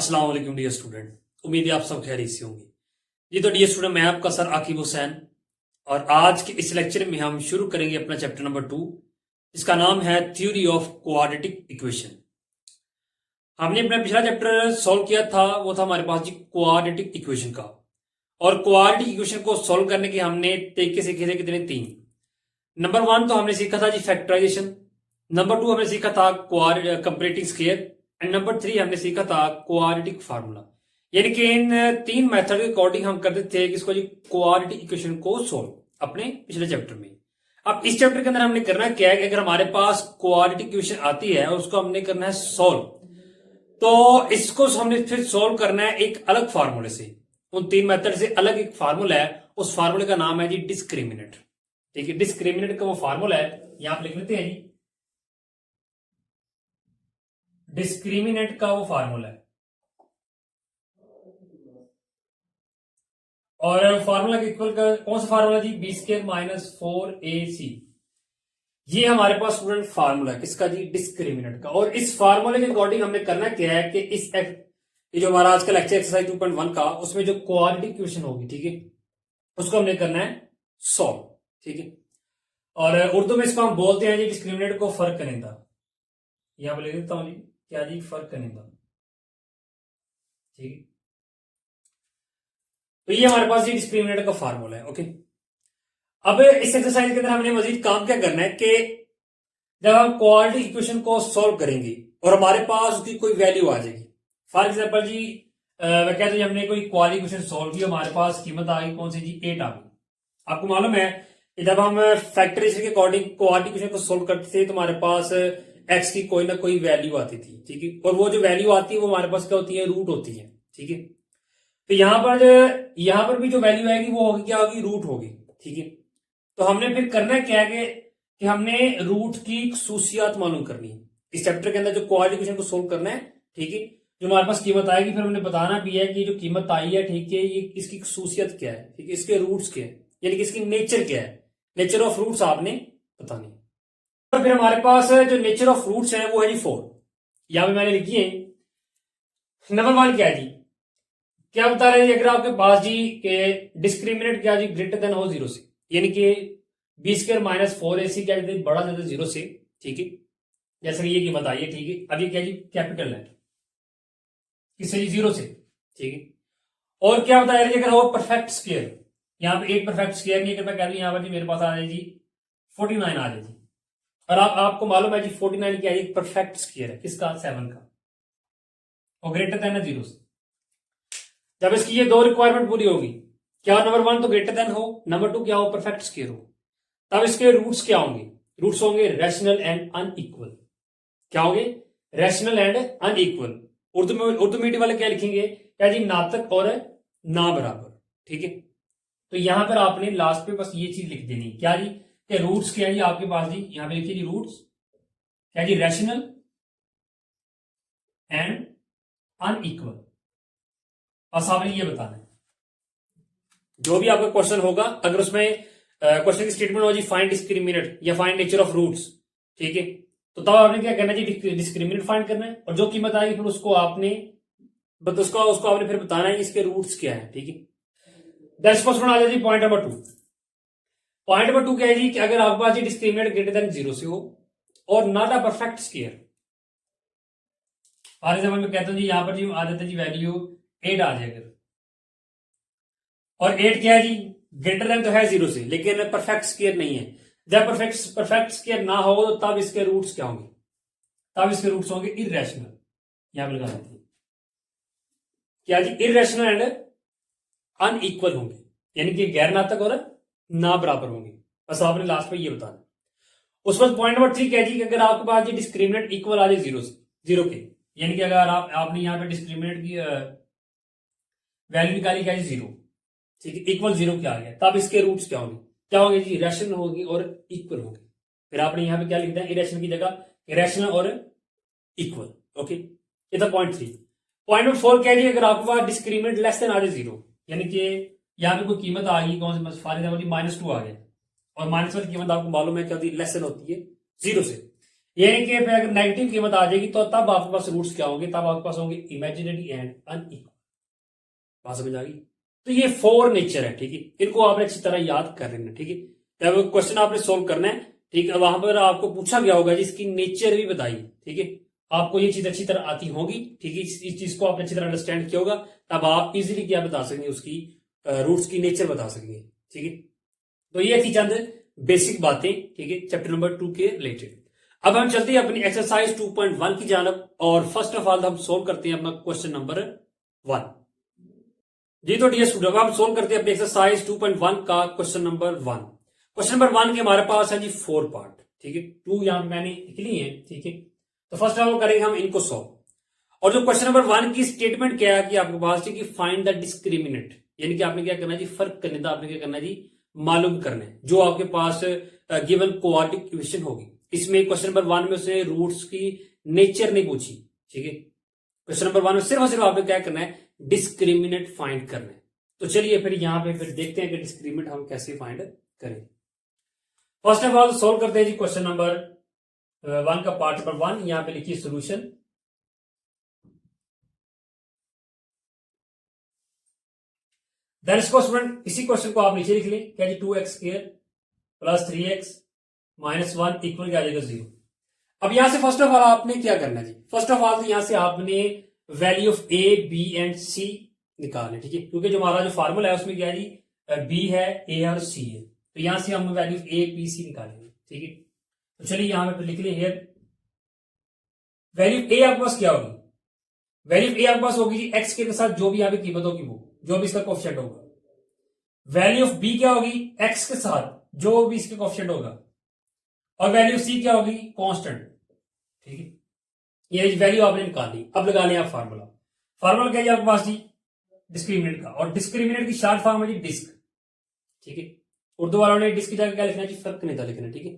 अस्सलाम वालेकुम dear student. उम्मीद है आप सब खैरियत से होंगे। जी तो डियर स्टूडेंट, मैं आपका सर आकिब हुसैन और आज के इस लेक्चर में हम शुरू करेंगे अपना चैप्टर नंबर 2। इसका नाम है थ्योरी ऑफ क्वाड्रेटिक इक्वेशन। हमने अपना पिछला चैप्टर सॉल्व किया था, वो था हमारे पास जी क्वाड्रेटिक इक्वेशन का। और क्वाड्रेटिक इक्वेशन को सॉल्व करने के हमने तरीके सीखे थे कितने? 3। नंबर 1 तो हमने सीखा था जी फैक्टराइजेशन। नंबर 2 हमने सीखा था कंपैरेटिव स्क्वायर एंड नंबर 3 हमने सीखा था क्वाड्रेटिक फार्मूला। यानी कि इन 3 मेथड के अकॉर्डिंग हम करते थे किसको जी, क्वाड्रेटिक इक्वेशन को सॉल्व अपने पिछले चैप्टर में। अब इस चैप्टर के अंदर हमने करना क्या है कि अगर हमारे पास क्वाड्रेटिक इक्वेशन आती है और उसको हमने करना है सॉल्व, तो इसको हमने फिर सॉल्व करना है एक अलग फार्मूले से। उन 3 मेथड से अलग एक फार्मूला है, उस फार्मूले का नाम है जी डिस्क्रिमिनेंट। ठीक है, डिस्क्रिमिनेंट का वो फार्मूला है, यहां पर लिख लेते हैं जी। डिस्क्रिमिनेंट का वो फार्मूला है और फार्मूला के इक्वल का कौन सा फार्मूला जी? B square minus 4ac। ये हमारे पास स्टूडेंट फार्मूला है किसका जी? डिस्क्रिमिनेंट का। और इस फार्मूले के अकॉर्डिंग हमने करना क्या है कि ये जो हमारा आज का लेक्चर एक्सरसाइज 2.1 का, उसमें जो क्वाड्रेटिक इक्वेशन होगी, ठीक है, उसको हमने करना है सॉल्व। ठीक है, और उर्दू में इसको हम बोलते हैं जी डिस्क्रिमिनेंट को फर्क करेंदा। यहां पर लिख देता हूं जी, क्या जी? फर्क करेंदा। ठीक है, तो ये हमारे पास ये डिस्क्रिमिनेंट का फार्मूला है। ओके, अब इस एक्सरसाइज के अंदर हमने मजीद काम क्या करना है कि जब हम क्वाड्रेटिक इक्वेशन को सॉल्व करेंगे और हमारे पास उसकी कोई वैल्यू आ जाएगी। फॉर एग्जांपल जी, मैं कहता हूं हमने कोई क्वाड्रेटिक इक्वेशन सॉल्व की, हमारे पास कीमत आ गई कौन सी जी? 8 आ गई। आपको मालूम है कि जब हम फैक्टराइजेशन के अकॉर्डिंग क्वाड्रेटिक इक्वेशन को सॉल्व करते थे तो हमारे पास एक्स की कोई ना कोई वैल्यू आती थी। ठीक है, और वो जो वैल्यू आती है वो हमारे पास क्या होती है? रूट होती है। ठीक है, तो यहां पर भी जो वैल्यू आएगी वो होगी क्या? होगी रूट होगी। ठीक है, तो हमने फिर करना क्या है कि हमने रूट की खसूसियात मालूम करनी है इस चैप्टर के अंदर जो क्वाड्रेटिक इक्वेशन को सोल्व करना है। ठीक है, जो हमारे पास कीमत आएगी फिर हमने बताना भी है कि जो कीमत आई है, ठीक है, ये इसकी खसूसियत क्या है, ठीक है, इसके रूट्स क्या है, यानी कि इसकी नेचर क्या है, नेचर ऑफ रूट्स आपने बतानी है। और फिर हमारे पास जो नेचर ऑफ रूट्स है वो है जी 4। यहां पर मैंने लिखी है। नंबर 1 क्या है जी? क्या बता रहे हैं? अगर आपके पास जी के डिस्क्रिमिनेंट क्या जी ग्रेटर देन हो 0 से, यानी कि बी स्क्वायर माइनस 4ac क्या बड़ा ज्यादा 0 से। ठीक है, जैसे कि ये की बताइए। ठीक है, अब ये क्या जी? कैपिटल है किससे जी? 0 से। ठीक है, और क्या बता रहे हैं? अगर हो परफेक्ट स्क्वायर, यहां पे एक परफेक्ट स्क्वायर नहीं, अगर मैं कह दूं यहां पर जी मेरे पास आ जाए जी 49 आ जाए जी। और आपको मालूम है जी 49 क्या है? परफेक्ट स्क्वायर है किसका? 7 का, और ग्रेटर देन है 0 से। जब इसकी ये 2 रिक्वायरमेंट पूरी होगी, क्या? नंबर 1 तो ग्रेटर देन हो, नंबर 2 क्या हो? परफेक्ट स्क्वायर हो। तब इसके रूट्स क्या होंगे? रूट्स होंगे रैशनल एंड अनइक्वल। क्या होंगे? Rational and unequal. Urdu medium वाले क्या लिखेंगे? क्या जी? नातक और ना बराबर। ठीक है, तो यहां पर आपने लास्ट पे बस ये चीज लिख देनी। क्या जी? कि रूट्स क्या है जी आपके पास जी? यहां पे लिखिए जी रूट्स क्या जी? Rational and unequal. बस आपने ये बताना है। जो भी आपका क्वेश्चन होगा, अगर उसमें क्वेश्चन की स्टेटमेंट हो जी फाइंड डिस्क्रिमिनेंट या फाइंड नेचर ऑफ रूट्स, ठीक है, तो तब आपने क्या करना है जी? डिस्क्रिमिनेंट फाइंड करना है, और जो कीमत आएगी फिर उसको आपने उसको आपने फिर बताना है इसके रूट्स क्या है। ठीक है, दैट्स क्वेश्चन आ जाए जी पॉइंट नंबर 2। पॉइंट नंबर 2 क्या है जी? कि अगर आपके पास डिस्क्रिमिनेंट ग्रेटर देन 0 से हो और not a perfect square. For example मैं कहता हूं जी यहां पर जी आ जाता है जी वैल्यू 8 आ जाए अगर, और 8 क्या है जी? ग्रेटर देन तो है 0 से, लेकिन परफेक्ट स्क्वायर नहीं है। जब परफेक्ट स्क्वायर ना हो तो तब इसके रूट्स क्या होंगे? तब इसके रूट्स होंगे इरेशनल। यहां पर लगा देते हैं क्या जी? इरेशनल एंड अनइक्वल होंगे, यानी कि गैर नातक और ना बराबर होंगे। बस आपने लास्ट में ये बताना। उस वक्त पॉइंट नंबर 3 क्या जी? कि अगर आपके पास डिस्क्रिमिनेंट इक्वल आ जाए 0 से, 0 के, यानी कि अगर आपने यहां पे डिस्क्रिमिनेंट की वैल्यू निकाली क्या जी? 0। ठीक है, इक्वल 0 क्या आ गया, तब इसके रूट्स क्या होंगे? क्या होंगे जी? रैशनल होगी और इक्वल होंगे। फिर आपने यहां पे क्या लिखना है? इरेशनल की जगह रैशनल और इक्वल। ओके, ये था पॉइंट 3। पॉइंट नंबर 4 क्या है जी? अगर आपके पास डिस्क्रिमिनेंट लेस देन आ जाए 0, यानी कि यहां पे कोई कीमत आ गई कौन सी? फॉर एग्जाम्पल -2 आ गया, और माइनस वाली कीमत आपको मालूम है क्या होती है? लेस देन होती है 0 से। यानी कि अगर नेगेटिव कीमत आ जाएगी तो तब आपके पास रूट्स क्या होंगे, तब आपके पास होंगे इमेजिनरी एंड अनइक्वल। बात समझ आ गई? तो ये 4 नेचर है, ठीक है, इनको आपने अच्छी तरह याद कर लेना, ठीक है। जब क्वेश्चन आपने सोल्व करना है, ठीक है, वहां पर आपको पूछा गया होगा जिसकी नेचर भी बताइए, ठीक है, आपको ये चीज अच्छी तरह आती होगी, ठीक है, इस चीज को आपने अच्छी तरह अंडरस्टैंड किया होगा, तब आप इजीली क्या बता सकेंगे, उसकी रूट्स की नेचर बता सकेंगे, ठीक है। तो ये थी चंद बेसिक बातें, ठीक है, चैप्टर नंबर 2 के रिलेटेड। अब हम चलते हैं अपनी एक्सरसाइज 2.1 की जानब, और फर्स्ट ऑफ ऑल हम सोल्व करते हैं अपना क्वेश्चन नंबर 1। जी तो डियर स्टूडेंट, हम सोल्व करते हैं अपनी एक्सरसाइज 2.1 का क्वेश्चन नंबर 1। क्वेश्चन नंबर 1 के हमारे पास है जी 4 पार्ट, ठीक है, 2 यहां पे मैंने निकली है, ठीक है। तो फर्स्ट ऑफ ऑल करेंगे हम इनको सॉल्व। और जो क्वेश्चन नंबर 1 की स्टेटमेंट क्या है कि आपके पास कि फाइंड द डिस्क्रिमिनेंट, यानी कि आपने क्या करना है जी, फर्क करने का आपने क्या करना है जी, मालूम करना है जो आपके पास गिवन क्वाड्रेटिक इक्वेशन होगी। इसमें क्वेश्चन नंबर 1 में से रूट्स की नेचर नहीं पूछी, ठीक है। क्वेश्चन नंबर 1 में सिर्फ और सिर्फ आपने क्या करना है, डिस्क्रिमिनेंट फाइंड करना है। तो चलिए फिर यहां पे फिर देखते हैं कि डिस्क्रिमिनेंट हम कैसे फाइंड करें। फर्स्ट ऑफ ऑल सोल्व करते हैं जी क्वेश्चन नंबर 1 का पार्ट नंबर 1। यहां पे लिखिए सोल्यूशन। देन इसको स्टूडेंट इसी क्वेश्चन को आप नीचे लिख लें, क्या जी 2x square plus 3x minus 1 equal क्या आ जाएगा 0। अब यहां से फर्स्ट ऑफ ऑल आपने क्या करना है जी, फर्स्ट ऑफ ऑल तो यहां से आपने value of A B and C निकालना, ठीक है, क्योंकि जो हमारा जो फार्मूला है उसमें क्या है जी, बी है, ए और सी है, तो यहां से हम value of A b c निकालेंगे, ठीक है। तो चलिए यहां पे लिख लिया हियर वैल्यू ए आपके पास क्या होगी, वैल्यू ए आपके पास होगी जी एक्स के साथ जो भी यहां पे कीमत होगी वो, जो भी इसका कोफिशिएंट होगा। वैल्यू ऑफ बी क्या होगी, एक्स के साथ जो भी इसके कोफिशिएंट होगा। और वैल्यू सी क्या होगी, कांस्टेंट, ठीक है। ये वैल्यू आपने निकाल ली। अब लगा लें आप फार्मूला। फार्मूला क्या है आपके पास जी, डिस्क्रिमिनेंट का, और डिस्क्रिमिनेंट की शॉर्ट फॉर्म है जी डिस्क, ठीक है। उर्दू वालों ने डिस्क की जगह क्या लिखना है जी, फर्क नहीं था लिखना, ठीक है।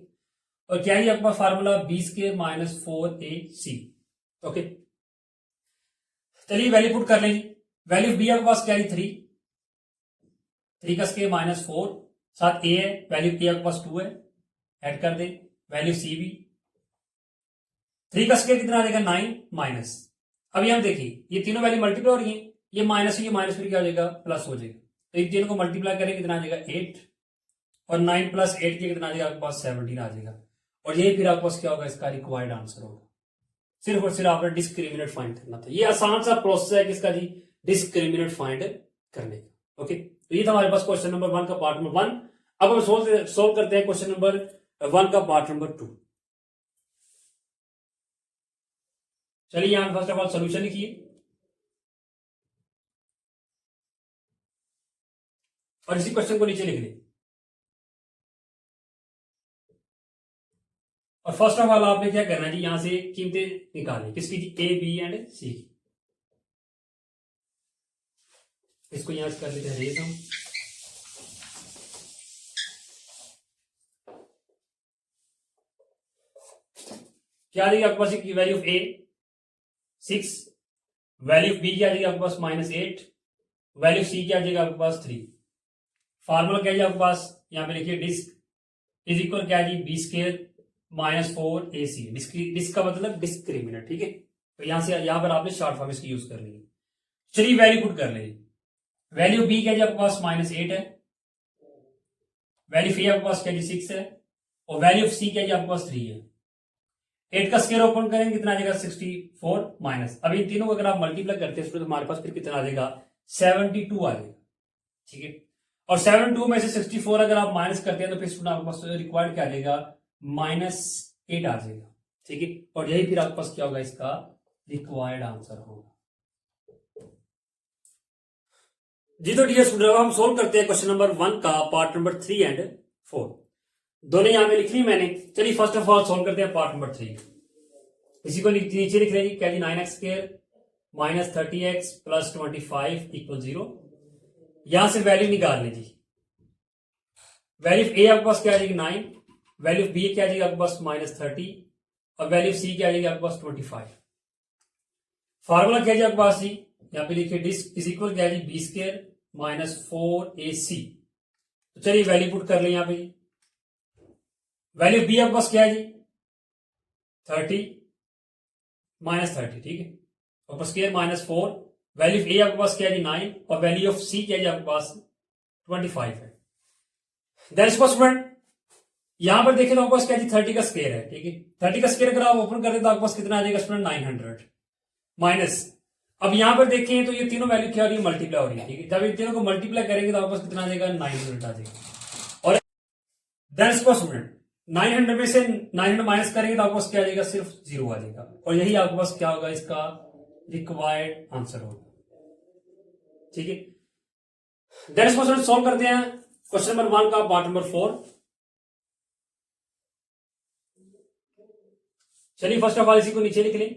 और क्या है आपके पास formula B square minus 4ac, okay. चलिए वैल्यू पुट कर लें जी। वैल्यू बी आपके पास क्या है 3 का स्क्वायर माइनस 4, साथ ए है, वैल्यू ए आपके पास 2 है, ऐड कर दे, वैल्यू सी भी 3 का स्क्वायर कितना आ जाएगा 9 माइनस। अब यहां देखिए ये तीनों वैल्यू मल्टीप्लाई हो रही है, ये माइनस फिर क्या हो जाएगा, प्लस हो जाएगा। तो इन तीनों को मल्टीप्लाई करेंगे कितना आ जाएगा 8, और 9 प्लस 8 के कितना आ जाएगा आपके पास 17 आ जाएगा। और यही फिर आपके पास क्या होगा, इसका रिक्वायर्ड आंसर होगा। सिर्फ और सिर्फ आपने डिस्क्रिमिनेंट फाइंड करना था। ये आसान सा प्रोसेस है किसका जी, डिस्क्रिमिनेंट फाइंड करने का, ओके। तो ये था हमारे पास क्वेश्चन नंबर 1 का पार्ट नंबर 1। अब हम सोल्व करते हैं क्वेश्चन नंबर 1 का पार्ट नंबर 2। चलिए यहां फर्स्ट ऑफ ऑल सोल्यूशन लिखिए, और इसी क्वेश्चन को नीचे लिख लें। और फर्स्ट ऑफ ऑल आपने क्या करना है जी, यहां से कीमतें निकालें किसकी जी, ए बी एंड सी की। इसको यहां से कर लेते हैं रेज हम। क्या आ जाएगी आपके पास की value of a 6, value of b क्या आ जाएगी आपके पास -8, वैल्यू सी क्या आ जाएगा आपके पास 3। फार्मूला क्या है आपके पास, यहां पे लिखिए डिस्क इज इक्वल क्या है जी, B square minus 4ac। Disc का मतलब डिस्क्रिमिनेंट, ठीक है। तो यहां से यहां पर आपने शॉर्ट फॉर्म इसकी यूज करनी है। चलिए वैल्यू पुट कर लेंगे। वैल्यू बी क्या है आपके पास -8 है, वैल्यू सी आपके पास क्या है 6 है, और वैल्यू ऑफ सी क्या है आपके पास 3 है। 8 का स्क्वायर ओपन करेंगे कितना आ जाएगा 64 माइनस। अब इन तीनों को अगर आप मल्टीप्लाई करते हैं तो हमारे पास फिर कितना आ जाएगा 72 आ जाएगा, ठीक है। और 72 में से 64 अगर आप माइनस करते हैं तो फिर आपके पास रिक्वायर्ड क्या आ जाएगा -8 आ जाएगा, ठीक है। और यही फिर आपके पास क्या होगा, इसका रिक्वायर्ड आंसर होगा। जी तो डियर स्टूडेंट हम सोल्व करते हैं क्वेश्चन नंबर 1 का पार्ट नंबर 3 एंड 4। दोनों यहां पे लिख ली मैंने। चलिए फर्स्ट ऑफ ऑल सोल्व करते हैं पार्ट नंबर 3। इसी को नीचे लिख लेंगे, क्या जी 9x square minus 30x plus 25 equal 0। यहां से वैल्यू निकाल लीजिए। वैल्यू ए आपके पास क्या आ जाएगी 9, वैल्यू बी क्या आ जाएगी आपके पास -30, और वैल्यू सी क्या आ जाएगी आपके पास 25। फार्मूला क्या है आपके पास जी, यहां पे लिखिए डिस्क इज इक्वल क्या है जी, बी स्क्वायर माइनस 4ac। तो चलिए वैल्यू पुट कर ले यहां पे। वैल्यू बी आपके पास क्या है जी 30 माइनस 30, ठीक है, ऊपर स्क्वायर माइनस 4, वैल्यू ऑफ ए आपके पास क्या है जी 9 और वैल्यू ऑफ सी क्या है जी आपके पास 25 है। दैट्स स्टूडेंट यहां पर देखें तो आपके पास क्या जी 30 का स्क्वायर है, ठीक है, 30 का स्क्वायर अगर आप ओपन कर दे तो आपके पास कितना आ जाएगा स्टूडेंट 900 माइनस, अब यहां पर देखें तो ये तीनों वैल्यू क्या हो रही है मल्टीप्लाई हो रही है, ठीक है, जब इन तीनों को मल्टीप्लाई करेंगे तो आपके पास कितना आ जाएगा 900 आ जाएगा। और दैट्स स्टूडेंट 900 में से 900 माइनस करेंगे तो आपके पास क्या आ जाएगा सिर्फ 0 आ जाएगा, और यही आपके पास क्या होगा इसका रिक्वायर्ड आंसर होगा, ठीक है। दैट्स क्वेश्चन सॉल्व करते हैं क्वेश्चन नंबर 1 का पार्ट नंबर 4। चलिए फर्स्ट ऑफ ऑल इसी को नीचे लिख लें,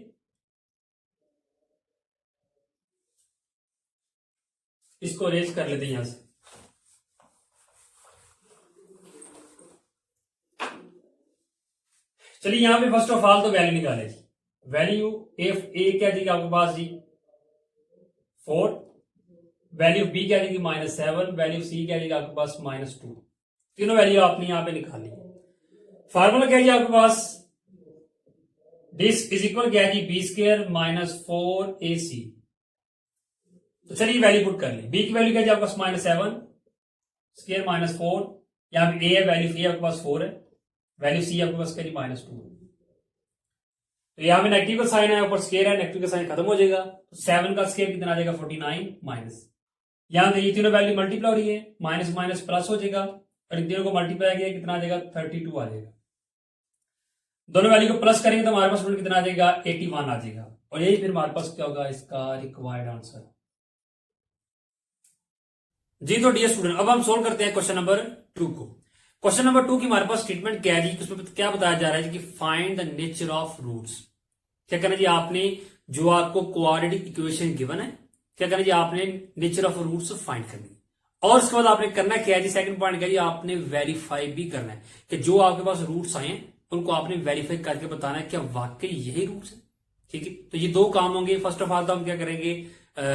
इसको अरेंज कर लेते हैं यहां से। चलिए यहां पे फर्स्ट ऑफ ऑल तो वैल्यू निकाले, वैल्यू एफ ए क्या दी आपके पास जी 4, वैल्यू बी क्या देगी -7, वैल्यू सी क्या देगी आपके पास -2, तीनों वैल्यू आपने यहां पे निकालनी है। फार्मूला क्या है आपके पास दिस इज इक्वल क्या है जी बी स्क्वायर -4ac, तो चलिए वैल्यू पुट कर ली, बी की वैल्यू क्या है आपके पास -7 स्क्वायर -4, यहां पे ए है वैल्यू ए आपके पास 4 है, वैल्यू सी आपके पास क्या जी -2, तो यहां पे नेगेटिव का साइन है ऊपर स्क्वायर है, नेगेटिव का साइन खत्म हो जाएगा, तो 7 का स्क्वायर कितना आ जाएगा 49 माइनस, यहां ये तीनों वैल्यू मल्टीप्लाई हो रही है, माइनस माइनस प्लस हो जाएगा और इन तीनों को मल्टीप्लाई किया कितना आ जाएगा 32 आ जाएगा, दोनों वैल्यू को प्लस करेंगे तो हमारे पास कितना आ जाएगा 81 आ जाएगा, और यही फिर हमारे पास क्या होगा इसका रिक्वायर्ड आंसर। जी तो डियर स्टूडेंट अब हम सोल्व करते हैं क्वेश्चन नंबर 2 को। क्वेश्चन नंबर 2 की हमारे पास स्टेटमेंट क्या है जी, उसमें क्या बताया जा रहा है जी कि find the nature of roots, क्या करना जी आपने जो आपको क्वाड्रेटिक इक्वेशन गिवन है क्या करना जी आपने नेचर ऑफ रूट्स फाइंड करनी, और उसके बाद आपने करना क्या है जी सेकंड पॉइंट क्या जी आपने वेरीफाई भी करना है कि जो आपके पास रूट्स आए उनको आपने वेरीफाई करके बताना है क्या वाकई यही रूट्स है, ठीक है। तो ये दो काम होंगे, फर्स्ट ऑफ ऑल तो हम क्या करेंगे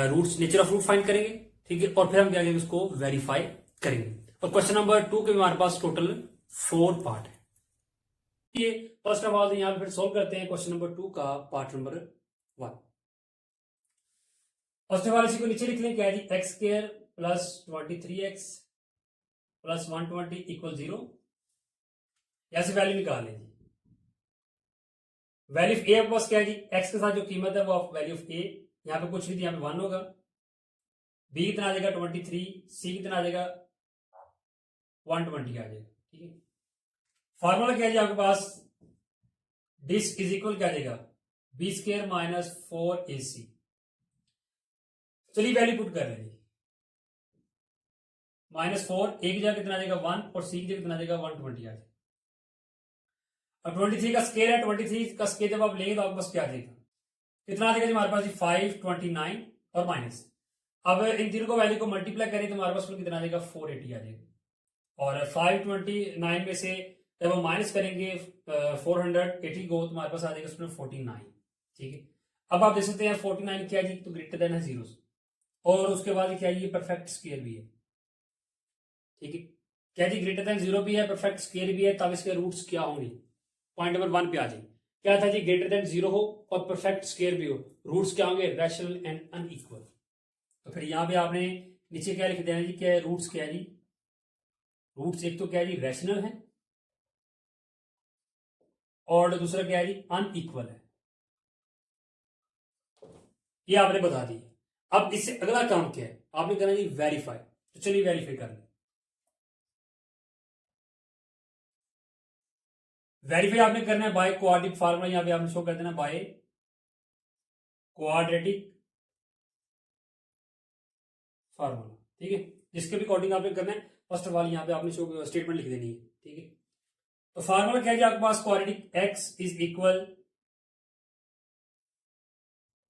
roots nature of root find करेंगे, ठीक है, और फिर हम क्या करेंगे उसको वेरीफाई करेंगे। और क्वेश्चन नंबर 2 के हमारे पास टोटल 4 पार्ट है, ये फर्स्ट ऑफ ऑल यहां पे फिर सोल्व करते हैं क्वेश्चन नंबर 2 का part number 1। First of all इसी को नीचे लिख लें क्या है जी X square plus 23x plus 120 equal 0, ऐसे वैल्यू निकाल लें जी, वैल्यू ऑफ ए आपके पास क्या है जी एक्स के साथ जो कीमत है वो वैल्यू ऑफ ए यहां पे कुछ नहीं, यहां पे 1 होगा, बी कितना आ जाएगा 23, सी कितना आ जाएगा 120 आ जाएगा, ठीक है। फॉर्मूला क्या है जी आपके पास दिस इज इक्वल क्या जाएगा बी स्क्वायर -4ac, चलिए वैल्यू पुट कर लेंगे, -4 ए की जगह कितना आ जाएगा 1 और सी की जगह कितना आ जाएगा 120 आ जाएगा, अब 23 का स्केयर है, 23 का स्केयर जब आप लेंगे तो आपके पास क्या आ जाएगा कितना आ जाएगा जी हमारे पास 529 और माइनस, अब इन तीनों को वैल्यू को मल्टीप्लाई करें तो हमारे पास कितना आ जाएगा 480 आ जाएगा, और 529 में से जब हम माइनस करेंगे 480 को तो हमारे पास आ जाएगा उसमें 49, ठीक है। अब आप देख सकते हैं 49 क्या जी तो ग्रेटर देन है 0 और उसके बाद क्या ये परफेक्ट स्क्वायर भी है, ठीक है, क्या जी ग्रेटर देन 0 भी है परफेक्ट स्क्वायर भी है, तब इसके रूट्स क्या होंगे पॉइंट नंबर 1 पे आ जाए, क्या था जी ग्रेटर देन 0 हो और परफेक्ट स्क्वायर भी हो, रूट्स क्या होंगे रैशनल एंड अनइक्वल, तो फिर यहां पे आपने नीचे क्या लिख देना जी क्या है रूट्स क्या है जी, रूट्स एक तो क्या है जी रैशनल है और दूसरा क्या है जी अनइक्वल है, ये आपने बता दी। अब इससे अगला काम क्या है आपने करना जी वेरीफाई, तो चलिए वेरीफाई कर लें, वेरीफाई आपने करना है बाय क्वाड्रेटिक फार्मूला, यहां पे आपने शो कर देना बाय क्वाड्रेटिक फार्मूला, ठीक है, जिसके भी अकॉर्डिंग आपने करना है फर्स्ट ऑफ ऑल यहां पे आपने शो स्टेटमेंट लिख देनी है, ठीक है। तो फार्मूला क्या है आपके पास quadratic X is equal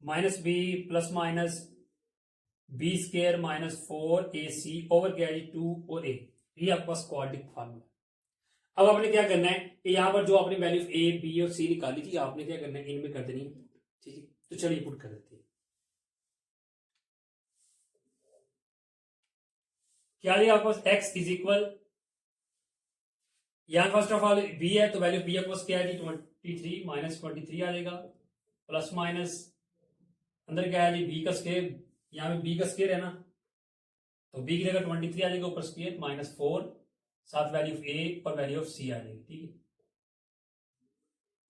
-b plus minus B square -4ac over क्या है 2 और a, ये आपके पास क्वाड्रेटिक फार्मूला। अब आपने क्या करना है कि यहां पर जो आपने वैल्यू a b और c निकाली थी आपने क्या करना है इनमें कर देनी, ठीक है, तो चलिए पुट कर देते हैं, क्या है आपके पास x इज इक्वल, यहां फर्स्ट ऑफ ऑल b है तो वैल्यू b आपके पास क्या है 53 माइनस 23 आ जाएगा, प्लस माइनस अंदर क्या है जी बी का स्केयर, यहाँ पे बी का स्केयर है ना, तो बी की जगह 23 आ जाएगा ऊपर स्केयर माइनस 4, साथ वैल्यू ऑफ ए और वैल्यू ऑफ सी आ जाएगी, ठीक है।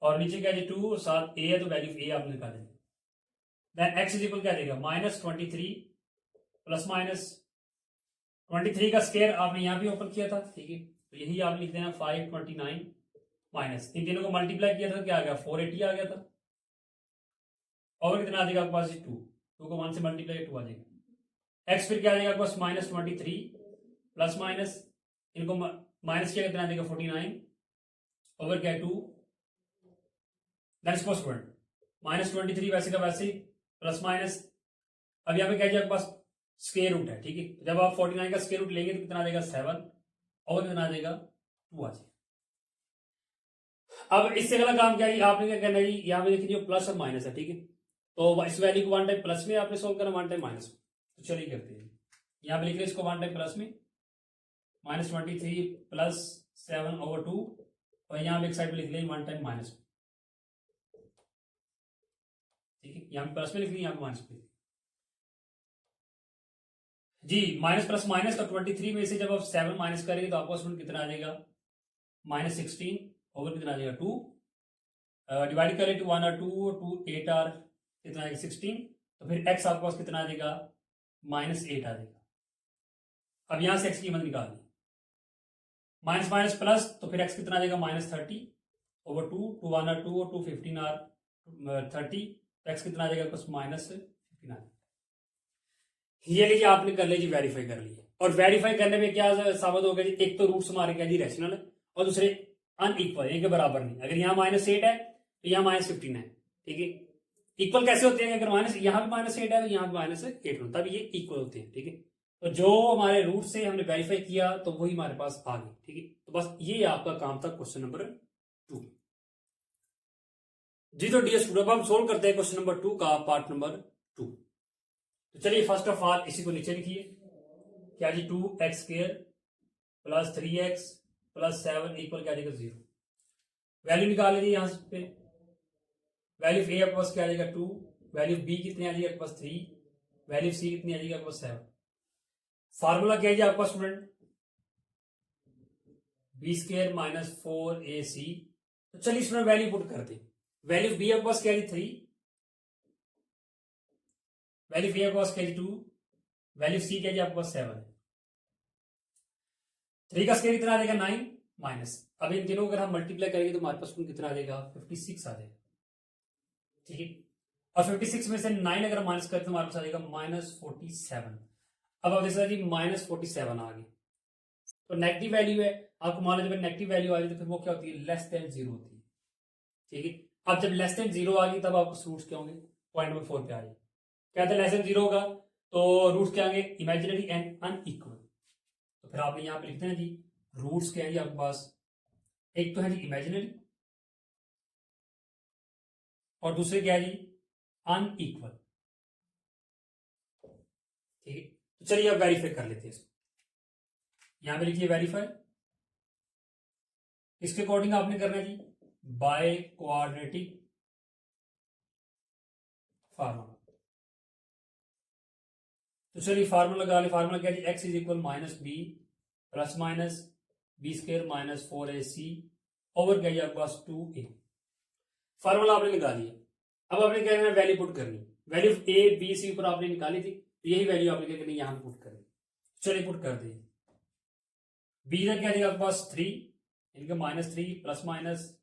और नीचे क्या है 2 साथ ए है तो वैल्यू ऑफ ए आप निकालेंगे। देन एक्स इज इक्वल क्या देगा माइनस 23 प्लस माइनस 23 का स्केयर आपने यहाँ भी ओपन किया था, ठीक है, तो यही आप लिख देना 529 माइनस इन तीनों को मल्टीप्लाई किया था क्या आ गया 480 आ गया था, और कितना आ जाएगा आपके पास 2 को 1 से मल्टीप्लाई 2 आ जाएगा। एक्स फिर क्या आ जाएगा आपके पास माइनस 23 प्लस माइनस इनको माइनस किया कितना आ जाएगा 49 ओवर क्या 2 दैट्स कॉन्स्टेंट माइनस 23 वैसे का वैसे प्लस माइनस अब यहाँ पे क्या आपके पास स्क्वायर रूट है, ठीक है, जब आप 49 का स्क्वायर रूट लेंगे तो कितना आ जाएगा 7 और कितना आ जाएगा 2 आ जाएगा। अब इससे अगला काम क्या है आपने क्या करना है जी, यहाँ पे देखिए प्लस और माइनस है, ठीक है, तो इस वैल्यू को 1 टाइम प्लस में आपने सोल्व करना 1 टाइम माइनस में, तो चलिए करते हैं। यहाँ पे लिख रहे इसको 1 टाइम प्लस में माइनस 23 प्लस 7 ओवर 2 और यहाँ पे एक साइड पे लिख लें 1 टाइम माइनस में, ठीक है, यहाँ पे प्लस में लिख लें यहाँ पे माइनस में जी। माइनस प्लस माइनस का 23 में से जब आप 7 माइनस करेंगे तो आपको स्टूडेंट कितना आ जाएगा माइनस 16 ओवर कितना आ जाएगा 2 डिवाइड करें 1 और 2 8 आर कितना आएगा 16, तो फिर एक्स आपके पास कितना आ जाएगा माइनस 8 आ जाएगा। अब यहां से एक्स की कीमत निकाल दी माइनस माइनस प्लस, तो फिर एक्स कितना आ जाएगा माइनस 30 ओवर 2 1 और 2 और 2 15 आर 30, तो एक्स कितना आ जाएगा बस माइनस 15 आ जाएगा। ये लीजिए आपने कर लीजिए वेरीफाई कर लिया, और वेरीफाई करने में क्या साबित हो गया जी, एक तो रूट्स हमारे क्या जी रैशनल है और दूसरे अनइक्वल, एक के बराबर नहीं। अगर यहाँ माइनस 8 है तो यहाँ माइनस 15 है, ठीक है, इक्वल कैसे होते हैं, अगर माइनस यहाँ भी माइनस 8 है तो यहाँ भी माइनस 8 होता है, तब ये इक्वल होते हैं, ठीक है। तो जो हमारे रूट से हमने वेरीफाई किया तो वही हमारे पास आ गई, ठीक है, तो बस ये आपका काम था क्वेश्चन नंबर 2 जी। तो डियर स्टूडेंट अब हम सोल्व करते हैं क्वेश्चन नंबर 2 का पार्ट नंबर 2। तो चलिए फर्स्ट ऑफ ऑल इसी को नीचे लिखिए, क्या जी 2x square plus 3x plus 7 equal क्या आ जाएगा 0। वैल्यू निकाल लीजिए यहां पे, वैल्यू ऑफ ए आपके पास क्या आ जाएगा 2, वैल्यू बी कितनी आ जाएगी आपके पास 3, वैल्यू सी कितनी आ जाएगी आपके पास 7। फार्मूला क्या है आपका student B square minus 4ac। तो चलिए स्टूडेंट वैल्यू पुट करते, वैल्यू बी आपके पास क्या है 3, वैल्यू बी आपके पास क्या है 2, वैल्यू सी क्या है आपके पास 7 है। 3 का स्क्वायर कितना आ जाएगा 9 माइनस, अब इन तीनों को अगर हम मल्टीप्लाई करेंगे तो हमारे पास कितना आ जाएगा 56 आ जाएगा, ठीक है, और 56 में से 9 अगर माइनस करते तो हमारे पास आ जाएगा माइनस 47। अब आप देखिए जी माइनस 47 आ गई, तो नेगेटिव वैल्यू है, आपको मान लो जब नेगेटिव वैल्यू आ गई तो फिर वो क्या होती है लेस देन 0 होती है, ठीक है। अब जब लेस देन 0 आ गई तब आपको रूट्स क्या होंगे पॉइंट नंबर 4 पे आ जाए, क्या था लेस देन 0 होगा तो रूट्स क्या होंगे इमेजिनरी एंड अनइक्वल। तो फिर आपने यहां पे लिखते हैं जी रूट्स क्या है जी आपके पास, एक तो है जी इमेजिनरी और दूसरे क्या है जी अनइक्वल, ठीक है। तो चलिए अब वेरीफाई कर लेते हैं इसको, यहां पे लिखिए वेरीफाई, इसके अकॉर्डिंग आपने करना है जी बाय क्वाड्रेटिक फार्मूला। तो चलिए फार्मूला लगा ले, फार्मूला क्या है x is equal minus b plus minus B square minus 4ac over क्या आपके पास 2a। फार्मूला आपने निकाल लिया, अब आपने क्या करना वैल्यू पुट करनी, वैल्यू ए बी सी ऊपर आपने निकाली थी तो यही वैल्यू आपने क्या करनी यहां पे पुट करनी। चलिए पुट कर दें, बी का क्या देगा आपके पास 3 इनका माइनस 3 प्लस माइनस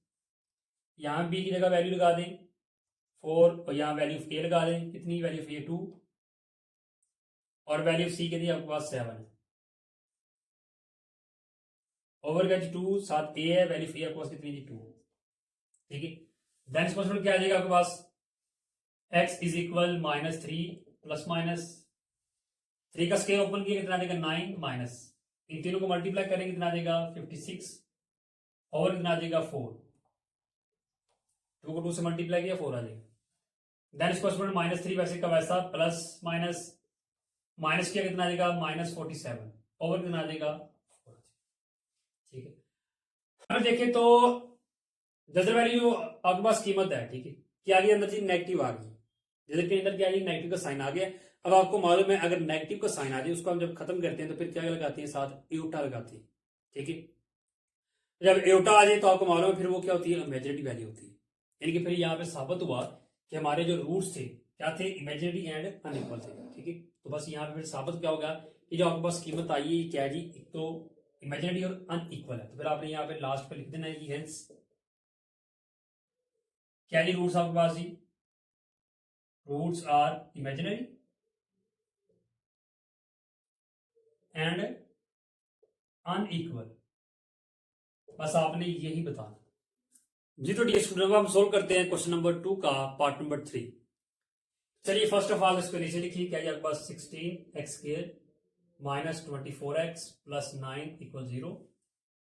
यहां बी की जगह वैल्यू लगा दें 4 और यहां वैल्यू ए लगा दें, कितनी वैल्यू ए 2 और वैल्यू सी के लिए आपके पास 7 है ओवर का 2 साथ ए है, वैल्यू आपके पास कितनी 2, ठीक है। देन इस क्वेश्चन क्या आ जाएगा आपके पास x is equal minus 3 plus minus 3 का स्केयर ओपन किया कितना आ जाएगा 9 माइनस इन तीनों को मल्टीप्लाई करेंगे कितना आ जाएगा 56 और कितना आ जाएगा 4, 2 को 2 से मल्टीप्लाई किया 4 आ जाएगा। देन इस क्वेश्चन माइनस 3 वैसे का वैसा प्लस माइनस माइनस किया कितना आ जाएगा माइनस 47 ओवर कितना आ जाएगा 4, ठीक है। अगर देखें तो जनरल वैल्यू आपके पास कीमत है, ठीक है, क्या आ गया अंदर जी, नेगेटिव आ गई, जनरल के अंदर क्या है, नेगेटिव का साइन आ गया। अब आपको मालूम है अगर नेगेटिव का साइन आ जाए उसको हम जब खत्म करते हैं तो फिर क्या लगाते हैं, साथ एयोटा लगाते हैं, ठीक है। जब एयोटा आ जाए तो आपको मालूम है फिर वो क्या होती है, इमेजिनरी वैल्यू होती है। यानी कि फिर यहाँ पे साबित हुआ कि हमारे जो रूट्स थे क्या थे, इमेजिनरी एंड अनइक्वल थे, ठीक है। तो बस यहाँ पे फिर साबित क्या होगा कि जो आपके पास कीमत आई है क्या है जी, एक तो इमेजिनरी और अनइक्वल है, तो फिर आपने यहाँ पे लास्ट पे लिख देना है कि हेंस क्या जी, रूट्स आपके पास जी, roots are imaginary and unequal, बस आपने यही बताना जी। तो डियर स्टूडेंट हम सोल्व करते हैं क्वेश्चन नंबर 2 का पार्ट नंबर 3। चलिए फर्स्ट ऑफ ऑल इसको नीचे लिखिए, क्या आपके पास 16x² minus 24x plus 9 equal 0।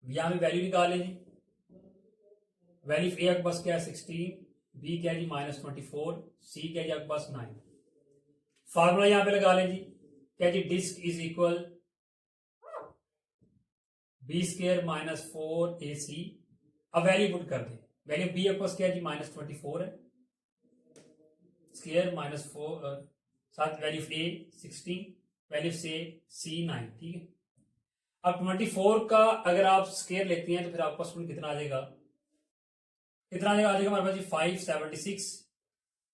यहां पे वैल्यू निकालें जी, वैल्यू ए आपके पास क्या है 16, बी क्या है जी माइनस 24, सी क्या है जी आपके पास 9। फार्मूला यहां पे लगा लें जी, क्या जी, disc is equal b² minus 4ac। अब वैल्यू पुट कर दें, वैल्यू बी आपके पास क्या है जी माइनस 24 है, स्क्वायर माइनस 4 साथ वैल्यू ए 16, वैल्यू से सी 9, ठीक है। अब 24 का अगर आप स्क्वायर लेते हैं तो फिर आपका स्टूडेंट कितना आ जाएगा, कितना आ जाएगा हमारे पास जी 576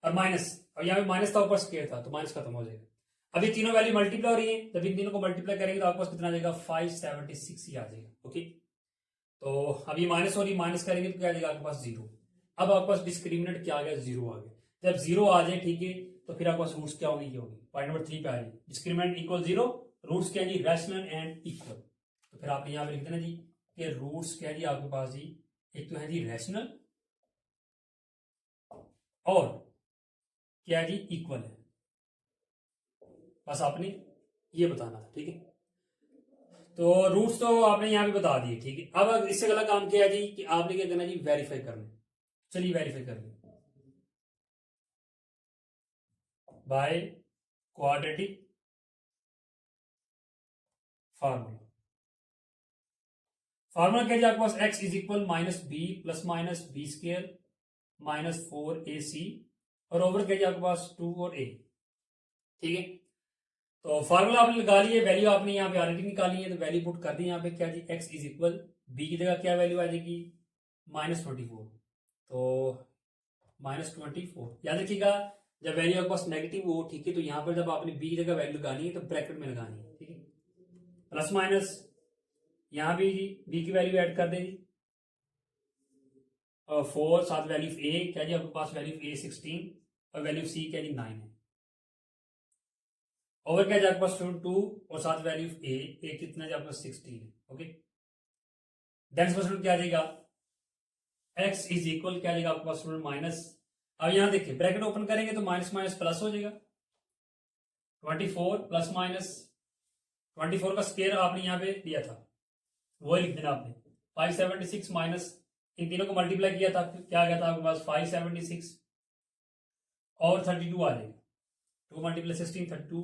और माइनस, अब यहाँ पे माइनस था ऊपर स्क्वायर था तो माइनस खत्म हो जाएगा। अब ये तीनों वैल्यू मल्टीप्लाई हो रही है, जब इन तीनों को मल्टीप्लाई करेंगे तो आपके पास कितना आ जाएगा 576 ही आ जाएगा, ओके। तो अब ये माइनस हो रही, माइनस करेंगे तो क्या आ जाएगा आपके पास 0। अब आपके पास डिस्क्रिमिनेंट क्या आ गया, 0 आ गया। जब 0 आ जाए, ठीक है, तो फिर आपके पास रूट्स क्या होंगे, ये होगी पॉइंट नंबर 3 पे आ जाए, डिस्क्रिमिनेंट इक्वल 0, रूट्स क्या है जी रैशनल एंड इक्वल। तो फिर आपने यहाँ पे लिख देना जी कि रूट्स क्या है जी आपके पास जी, एक तो है जी रैशनल और क्या है जी इक्वल है, बस आपने ये बताना था, ठीक है। तो रूट्स तो आपने यहाँ पे बता दिए, ठीक है। अब इससे अगला काम क्या है जी कि आपने क्या करना जी, वेरीफाई करना। चलिए वेरीफाई कर लें बाय क्वाड्रेटिक फार्मूला। फार्मूला क्या है आपके पास, x is equal minus b plus minus b² minus 4ac और ओवर क्या है आपके पास 2 और a, ठीक है। तो फार्मूला आपने लगा लिए, वैल्यू आपने यहाँ पे ऑलरेडी निकाली है तो वैल्यू पुट कर दी यहाँ पे, क्या जी x इज इक्वल बी की जगह क्या वैल्यू आ जाएगी -24, तो -24 याद रखिएगा। जब वैल्यू आपके पास नेगेटिव हो, ठीक है, तो यहाँ पर जब आपने बी की जगह वैल्यू लगानी है तो ब्रैकेट में लगानी है, ठीक है। प्लस माइनस यहां भी जी बी की वैल्यू ऐड कर दे जी, 4 साथ वैल्यू ए क्या जी आपके पास वैल्यू ए 16 और वैल्यू सी क्या जी 9 है, ओवर क्या जी आपके पास 2 और साथ वैल्यू ए कितना जी आपके पास 16 है, ओके। देन स्टूडेंट क्या आ जाएगा, एक्स इज इक्वल क्या आ जाएगा आपके पास स्टूडेंट माइनस, अब यहां देखिए ब्रैकेट ओपन करेंगे तो माइनस माइनस प्लस हो जाएगा, 24 प्लस माइनस 24 का स्क्वायर आपने यहाँ पे दिया था वही लिख देना आपने, 576 माइनस इन तीनों को मल्टीप्लाई किया था, क्या आ गया था आपके पास 576 और 32 आ जाएगा, 2 मल्टीप्लाई 16 32।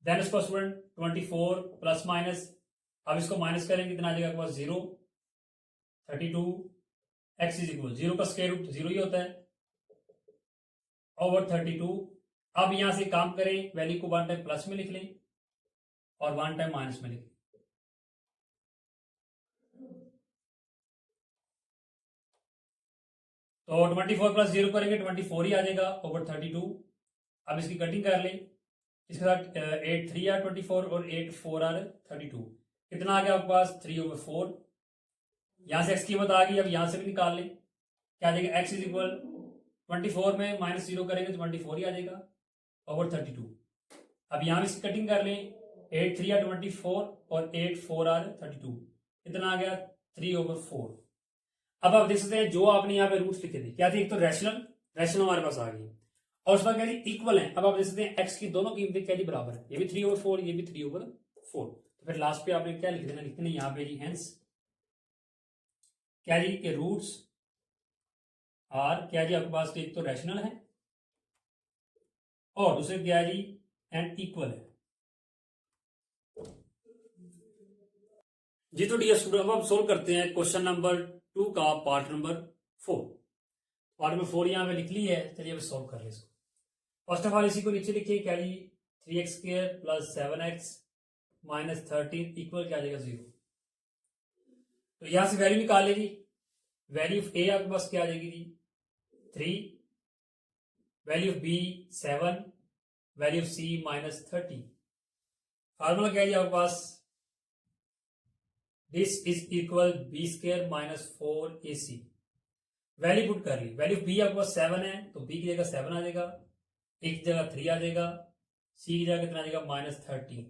देन उसको स्टूडेंट 24 प्लस माइनस, अब इसको माइनस करेंगे कितना आ जाएगा आपके पास 0 32, एक्स इज इक्वल 0 का स्क्वायर रूट 0 ही होता है ओवर 32। अब यहां से काम करें, वैल्यू को 1 टाइम प्लस में लिख लें और 1 टाइम माइनस में लिख लें, तो 24 प्लस 0 करेंगे 24 ही आ जाएगा ओवर 32। अब इसकी कटिंग कर लें, इसके साथ 8 3 आर 24 और 8 4 आर 32, कितना आ गया आपके पास 3 ओवर 4। यहां से x की कीमत आ गई, अब यहां से भी निकाल लें, क्या आ जाएगा x इज इक्वल 24 में माइनस 0 करेंगे तो 24 ही आ जाएगा ओवर 32। अब यहां भी इसकी कटिंग कर लें, 8 3 आर 24 और 8 4 आर 32, कितना आ गया 3 ओवर 4। अब आप देख सकते हैं जो आपने यहाँ पे रूट्स लिखे थे क्या थे, एक तो रैशनल, रैशनल हमारे पास आ गई और उसका क्या इक्वल है। अब आप देख सकते हैं एक्स की दोनों कीमतें क्या जी बराबर है, ये भी 3 ओवर 4 ये भी 3 ओवर 4, तो फिर लास्ट पे आपने क्या लिख देना, लिख देना यहाँ पे जी हेंस क्या जी के रूट्स आर क्या जी आपके पास एक तो रैशनल है और दूसरे क्या जी एंड इक्वल है जी। तो डियर स्टूडेंट अब हम सोल्व करते हैं क्वेश्चन नंबर 2 का पार्ट नंबर 4। पार्ट में 4 यहाँ पे लिख ली है। चलिए अब सॉल्व कर ले इसको। फर्स्ट ऑफ ऑल इसी को नीचे लिखिए, क्या जी 3x square plus 7x minus 13 equal क्या आ जाएगा 0। तो यहां से वैल्यू निकाल लेगी। वैल्यू ऑफ ए आपके पास क्या आ जाएगी जी 3, value of B 7, value of C minus 30। Formula क्या है जी आपके पास, this is equal B square minus 4ac। Value put कर ली। वैल्यू ऑफ बी आपके पास 7 है तो बी की जगह 7 आ जाएगा, ए की जगह 3 आ जाएगा, सी की जगह कितना आ जाएगा माइनस 13।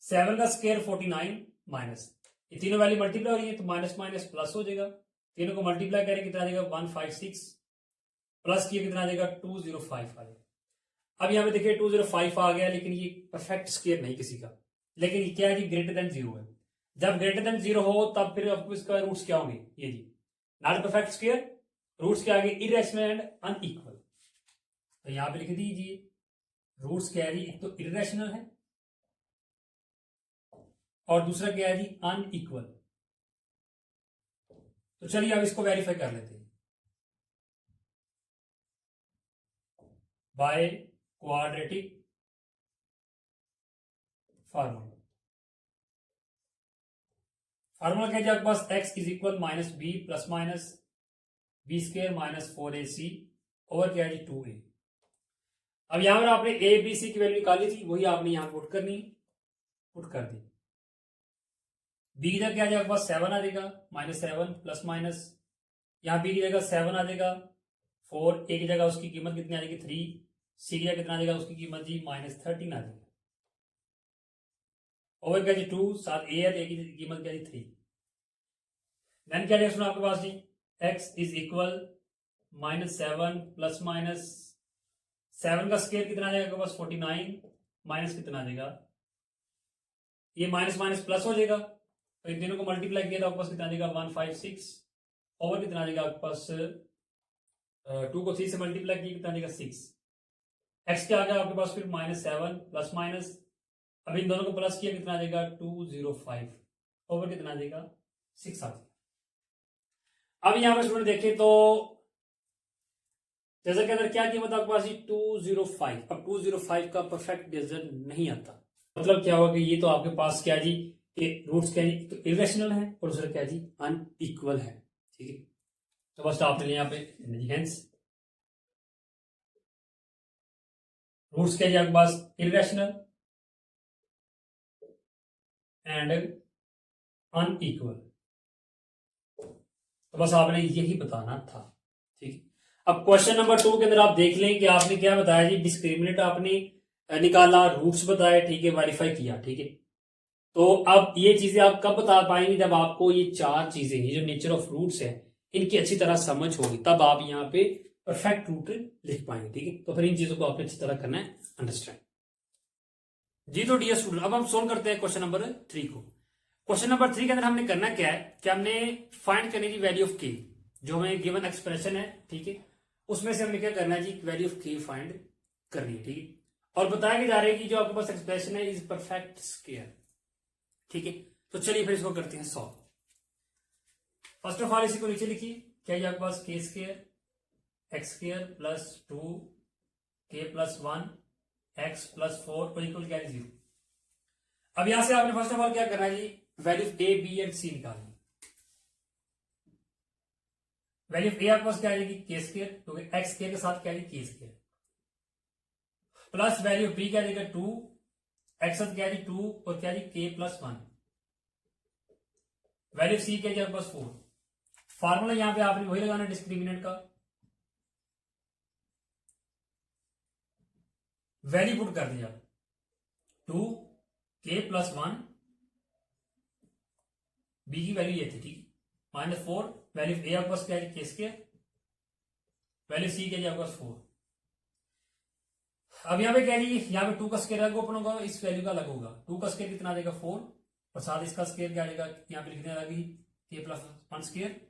7 का स्क्वायर 49 माइनस, ये तीनों वैल्यू मल्टीप्लाई हो रही है तो माइनस माइनस प्लस हो जाएगा। तीनों को मल्टीप्लाई करें कितना आ जाएगा 156, प्लस किया कितना आ जाएगा 205 आ जाएगा। अब यहाँ पे देखिए 205 आ गया, लेकिन ये परफेक्ट स्क्वायर नहीं किसी का, लेकिन ये क्या है कि ग्रेटर देन 0 है। जब ग्रेटर देन 0 हो तब फिर आपको इसका रूट्स क्या होंगे, ये जी नॉट परफेक्ट स्क्वायर, रूट्स क्या आगे इरेशनल एंड अनइक्वल। तो यहां पे लिख दीजिए रूट्स क्या है जी, एक तो इरेशनल है और दूसरा क्या है जी अनइक्वल। तो चलिए अब इसको वेरीफाई कर लेते हैं बाय क्वाड्रेटिक फार्मूला। फार्मूला क्या है आपके पास, x is equal minus b plus minus B square minus 4ac over क्या है जी 2a। अब यहां पर आपने ए बी सी की वैल्यू निकाली थी, वही आपने यहां पुट करनी, पुट कर दी। बी की जगह क्या आ जाएगा आपके पास 7 आ जाएगा, माइनस 7 प्लस माइनस, यहाँ बी की जगह 7 आ जाएगा 4, ए की जगह उसकी कीमत कितनी आ जाएगी 3, सी की जगह कितना आ जाएगा उसकी कीमत जी माइनस 13 आ जाएगी। ओवर क्या जी 2, साथ ए है, ए की कीमत क्या जी 3। देन क्या रिएक्शन आपके पास जी, x is equal minus 7 plus minus 7 का स्क्वायर कितना आ जाएगा आपके पास 49 माइनस कितना आ जाएगा, ये माइनस माइनस प्लस हो जाएगा, तो इन तीनों को मल्टीप्लाई किया तो आपके पास कितना आ जाएगा 156 ओवर कितना आ जाएगा आपके पास 2 को 3 से मल्टीप्लाई किया कितना आ जाएगा 6। x क्या आ गया आपके पास फिर माइनस 7 प्लस माइनस, अब इन दोनों को प्लस किया कितना आ जाएगा 205 ओवर कितना आ जाएगा 6 आ जाएगा। अब यहां पर स्टूडेंट देखें तो जैसा के अंदर क्या कीमत आपके पास 205। अब 205 का परफेक्ट डिवीजन नहीं आता, मतलब क्या होगा कि ये तो आपके पास क्या जी कि रूट्स क्या जी तो इरेशनल है और दूसरा क्या जी अनइक्वल है। ठीक है, तो बस आपने लिया यहाँ पे हेंस रूट्स क्या जी आपके पास इरेशनल एंड अनइक्वल, तो बस आपने यही बताना था। ठीक है, अब क्वेश्चन नंबर 2 के अंदर आप देख लें कि आपने क्या बताया जी, डिस्क्रिमिनेंट आपने निकाला, रूट्स बताए, ठीक है, वेरीफाई किया। ठीक है, तो अब ये चीजें आप कब बता पाएंगे, जब आपको ये 4 चीजें, ये जो नेचर ऑफ रूट्स है इनकी अच्छी तरह समझ होगी, तब आप यहाँ पे परफेक्ट रूट लिख पाएंगे। ठीक है, तो फिर इन चीजों को आपने अच्छी तरह करना है अंडरस्टैंड जी। तो डियर स्टूडेंट अब हम सोल्व करते हैं क्वेश्चन नंबर 3 को। क्वेश्चन नंबर 3 के अंदर हमने करना क्या है कि हमने फाइंड करने की वैल्यू ऑफ के, जो हमें गिवन एक्सप्रेशन है, ठीक है, उसमें से हमने क्या करना है जी वैल्यू ऑफ के फाइंड करनी है। ठीक है, और बताया जा रहा है कि जो आपके पास एक्सप्रेशन है इज परफेक्ट स्क्वायर। ठीक है, तो चलिए फिर इसको करते हैं सॉल्व। फर्स्ट ऑफ ऑल इसी को नीचे लिखिए, क्या है आपके पास के स्क्वायर एक्स स्क्वायर प्लस 2 के प्लस 1 एक्स प्लस 4 और इक्वल क्या है 0। अब यहां से आपने फर्स्ट ऑफ ऑल क्या करना है जी वैल्यू ए बी एंड सी निकालनी। वैल्यू ए आपके पास क्या आ जाएगी के स्क्वायर, तो एक्स स्क्वायर के साथ क्या है के स्क्वायर, प्लस वैल्यू बी क्या आ जाएगा 2, एक्स क्या है 2 और क्या है के प्लस 1, वैल्यू सी क्या है आपके पास 4। फार्मूला यहां पे आपने वही लगाना डिस्क्रिमिनेंट का, वैल्यू पुट कर दिया 2 के प्लस 1, बी की वैल्यू ये थी, ठीक, माइनस 4, वैल्यू ए आपके पास क्या है के स्क्वायर, वैल्यू सी क्या है आपके पास 4। अब यहाँ पे क्या है यहाँ पे 2 का स्क्वायर अलग ओपन होगा, इस वैल्यू का अलग होगा, 2 का स्क्वायर कितना आ जाएगा 4 और साथ इसका स्क्वायर क्या आ जाएगा यहाँ पे लिखने लगी के प्लस 1 स्क्वायर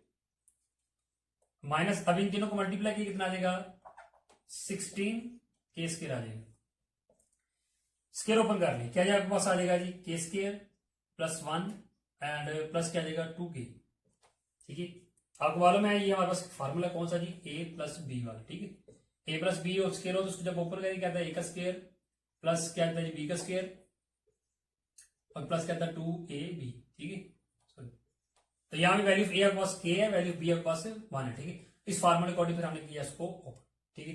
माइनस, अब इन तीनों को मल्टीप्लाई किया कितना आ जाएगा 16 के स्क्वायर आ जाएगा। स्क्वायर ओपन कर लिया, क्या जाएगा आपके पास आ जाएगा जी के स्क्वायर प्लस 1 एंड प्लस क्या आ जाएगा 2 के। ठीक है, आपको मालूम है ये हमारे पास फार्मूला कौन सा जी, ए प्लस बी वाला, ठीक है। ए प्लस बी और स्केयर हो तो उसको जब ऊपर करेंगे क्या था ए का स्केयर प्लस क्या था जी बी का स्केयर और प्लस क्या था 2ab, ठीक है। तो यहाँ पे वैल्यू ए आपके पास के है, वैल्यू बी आपके पास 1 है, ठीक है। इस फार्मूले अकॉर्डिंग फिर हमने किया इसको ओपन, ठीक है।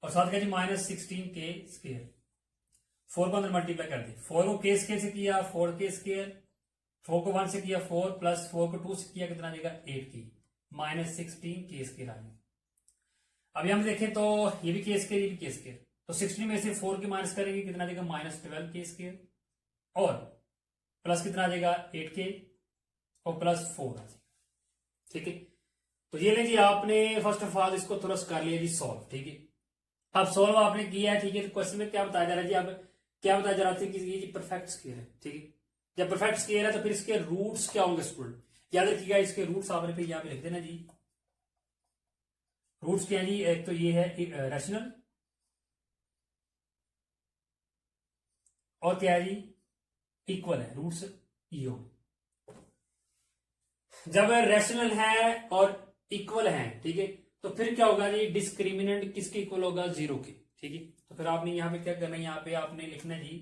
और साथ क्या जी -16k स्केयर, 4 को अंदर मल्टीप्लाई कर दी, 4 को के स्केयर से किया 4k स्केयर, 4 को 1 से किया 4 प्लस 4 को 2 से किया कितना आ जाएगा 8k, -16k स्केयर आ गया। अभी हम देखें तो ये भी के स्केयर, ये भी के स्केयर, तो 16 में से 4 के माइनस करेंगे कितना आ जाएगा -12k स्केयर और प्लस कितना आ जाएगा 8k और प्लस 4 आ जाएगा, ठीक है। तो ये ले जी आपने फर्स्ट ऑफ ऑल इसको थोड़ा कर लिया जी सॉल्व, ठीक है। अब सॉल्व आपने किया है, ठीक है। तो क्वेश्चन में क्या बताया जा रहा है जी, अब क्या बताया जा रहा है कि ये परफेक्ट स्केयर है, ठीक है। जब परफेक्ट स्केयर है तो फिर इसके रूट्स क्या होंगे स्टूडेंट, याद रखिएगा इसके रूट्स आपने फिर यहाँ पे लिख देना जी। रूट्स क्या है जी, एक तो ये है रैशनल और क्या है जी इक्वल है, रूट्स ये होंगे। जब रैशनल है और इक्वल है, ठीक है, तो फिर क्या होगा जी डिस्क्रिमिनेंट किसके इक्वल होगा 0 के, ठीक है। तो फिर आपने यहाँ पे क्या करना है, यहाँ पे आपने लिखना है जी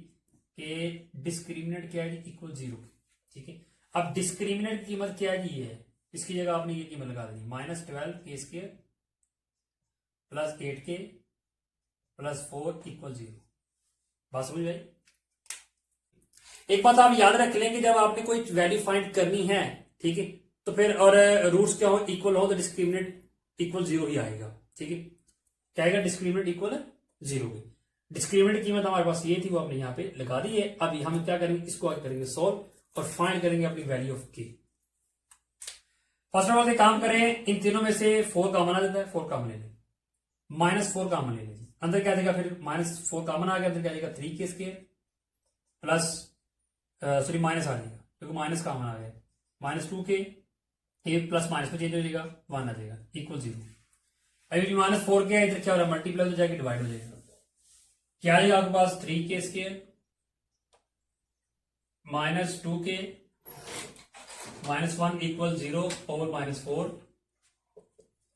कि डिस्क्रिमिनेंट क्या है जी इक्वल 0 के, ठीक है। अब डिस्क्रिमिनेंट की कीमत क्या है जी ये है, इसकी जगह आपने ये कीमत लगा दी -12k square plus 8k plus 4 equal 0। बात समझ आई। एक बात आप याद रख लें कि जब आपने कोई वैल्यू फाइंड करनी है, ठीक है, तो फिर और रूट्स क्या हो इक्वल हो तो डिस्क्रिमिनेंट इक्वल 0 ही आएगा, ठीक है। क्या आएगा डिस्क्रिमिनेंट इक्वल 0 की। डिस्क्रिमिनेंट कीमत हमारे पास ये थी वो हमने यहाँ पे लगा दी है। अभी हम क्या करेंगे इसको आगे करेंगे सॉल्व और फाइंड करेंगे अपनी वैल्यू ऑफ के। फर्स्ट ऑफ ऑल काम करें, इन तीनों में से 4 कॉमन आ जाता है, 4 कॉमन ले लें, -4 कॉमन ले लें, अंदर क्या देगा फिर -4 कॉमन आ गया, अंदर क्या देगा 3k square plus sorry minus आ जाएगा क्योंकि माइनस कॉमन आ गया, -2k ये प्लस माइनस में चेंज हो जाएगा 1 आ जाएगा इक्वल 0। अभी -4 के इधर क्या हो रहा है मल्टीप्लाई हो जाएगा डिवाइड हो जाएगा, क्या आ जाएगा आपके पास 3k square -2k -1 equal 0 over -4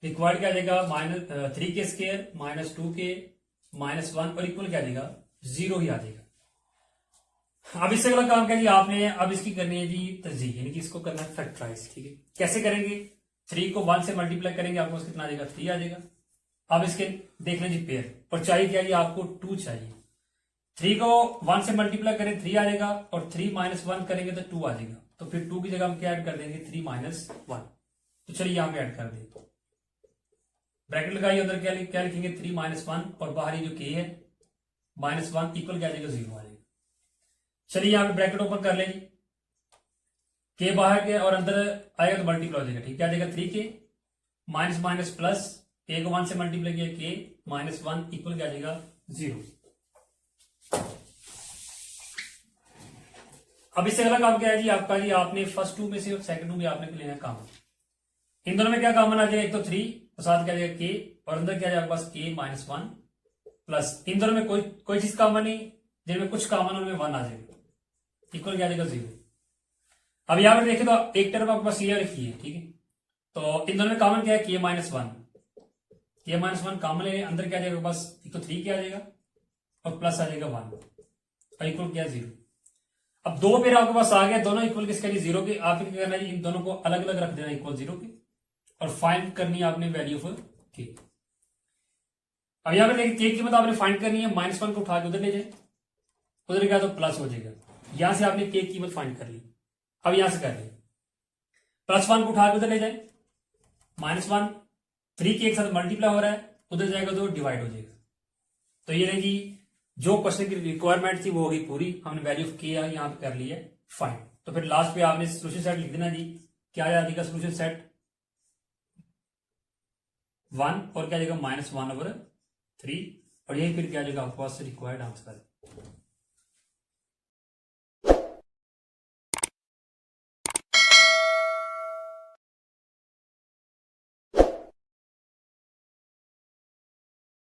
required क्या आ जाएगा -3k स्क्वायर -2k -1 और इक्वल क्या आ जाएगा 0 ही आ जाएगा। अब इससे अगला काम क्या जी आपने अब इसकी करनी है जी तर्जीह, यानी कि इसको करना है फैक्टराइज, ठीक है। कैसे करेंगे, 3 को 1 से मल्टीप्लाई करेंगे आपको कितना आ जाएगा 3 आ जाएगा। अब इसके देख लें जी पेयर, और चाहिए क्या जी आपको 2 चाहिए। 3 को 1 से मल्टीप्लाई करें 3 आ जाएगा और 3 -1 करेंगे तो 2 आ जाएगा, तो फिर 2 की जगह हम क्या ऐड कर देंगे 3 -1। तो चलिए यहां पे ऐड कर दें, ब्रैकेट लगाइए, उधर क्या लिखेंगे 3 -1 और बाहर जो के है -1 इक्वल क्या आ जाएगा 0 आ जाएगा। चलिए यहां पे ब्रैकेट ओपन कर लें, के बाहर के और अंदर आएगा तो मल्टीप्लाई हो जाएगा, ठीक है। आ जाएगा 3k माइनस माइनस प्लस के को 1 से मल्टीप्लाई किया के -1 इक्वल क्या आ जाएगा 0। अब इससे अगला काम क्या है जी आपका, जी आपने फर्स्ट 2 में से और सेकंड 2 में आपने लेना कॉमन। इन दोनों में क्या कॉमन आ जाएगा, एक तो 3 और साथ क्या आ जाएगा के और अंदर क्या आ जाएगा बस के -1 प्लस इन दोनों में कोई चीज कॉमन नहीं, जिनमें कुछ कॉमन उनमें 1 आ जाएगा इक्वल क्या आ जाएगा 0। अब यहां पर देखें तो एक टर्म आपके पास ये रखी है, ठीक है। तो इन दोनों में कॉमन क्या है के -1 कॉमन ले, अंदर क्या आ जाएगा बस एक तो 3 क्या आ जाएगा और प्लस आ जाएगा 1 और इक्वल क्या 0। अब 2 पेयर आपके पास आ गया, दोनों इक्वल किसके लिए 0 के। आपको क्या करना है इन दोनों को अलग अलग रख देना इक्वल 0 के और फाइंड करनी है आपने वैल्यू ऑफ के। अब यहां पर देखिए के की कीमत आपने फाइंड करनी है, -1 को उठा के उधर ले जाए, उधर गया तो प्लस हो जाएगा। यहां से आपने के की कीमत फाइंड कर ली। अब यहां से कर लिया +1 को उठा के उधर ले जाए, -1 3 के एक साथ मल्टीप्लाई हो रहा है, उधर जाएगा तो डिवाइड हो जाएगा। तो ये रहेगी जो क्वेश्चन की रिक्वायरमेंट थी वो होगी पूरी, हमने वैल्यू ऑफ के यहां पे कर ली है फाइंड। तो फिर लास्ट पे आपने सोल्यूशन सेट लिख देना जी, क्या आ जाएगा सोल्यूशन सेट 1 और क्या आ जाएगा -1/3 और यही फिर क्या आ जाएगा आपके पास रिक्वायर्ड आंसर।